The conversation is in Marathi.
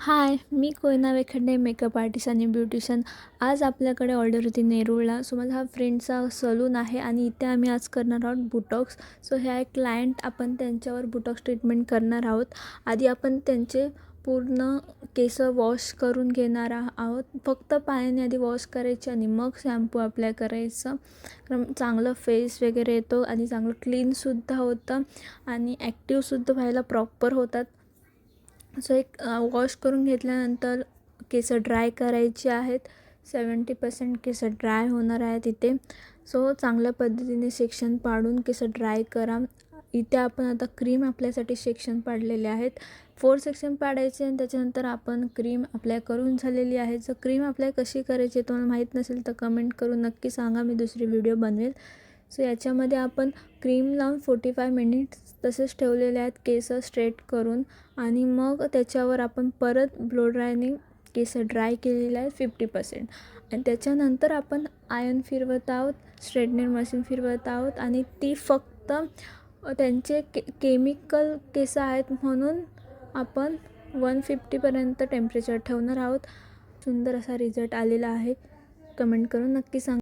हाय, मी कोयना वेखंडे, मेकअप आर्टिस्ट आणि ब्युटिशियन. आज आपल्याकडे ऑर्डर होती नेरूळला. सो माझा हा फ्रेंडचा सलून आहे आणि इथे आम्ही आज करणार आहोत बुटॉक्स. सो ह्या एक क्लायंट, आपण त्यांच्यावर बुटॉक्स ट्रीटमेंट करणार आहोत. आधी आपण त्यांचे पूर्ण केस वॉश करून घेणार आहोत. फक्त पाण्याने आधी वॉश करायचे आणि मग शॅम्पू अप्लाय करायचं. कारण चांगलं फेस वगैरे येतो आणि चांगलं क्लीनसुद्धा होतं आणि ॲक्टिव्हसुद्धा व्हायला प्रॉपर होतात. सो एक वॉश करून घेतल्यानंतर केस ड्राय करायचे आहेत. 70% केस ड्राय होणार आहेत इथे. सो चांगल्या पद्धतीने सेक्शन पाडून केस ड्राय करा. इथे आपण आता क्रीम आपल्यासाठी सेक्शन पाडलेले आहेत. 4 सेक्शन पाडायचे आणि त्याच्यानंतर आपण क्रीम अप्लाय करून झालेली आहे. जर क्रीम अप्लाय कशी करायची तुम्हाला माहीत नसेल तर कमेंट करून नक्की सांगा, मी दुसरी व्हिडिओ बनवेल. सो याच्यामध्ये आपण क्रीम लावून 45 मिनिट्स तसेच ठेवलेले आहेत केस स्ट्रेट करून. आणि मग त्याच्यावर आपण परत ब्लो ड्रायने केस ड्राय केलेले आहेत 50%. आणि त्याच्यानंतर आपण आयर्न फिरवत आहोत, स्ट्रेटनर मशीन फिरवत आहोत आणि ती फक्त त्यांचे केमिकल केस आहेत म्हणून आपण 150पर्यंत टेम्परेचर ठेवणार आहोत. सुंदर असा रिझल्ट आलेला आहे. कमेंट करून नक्की सांगा.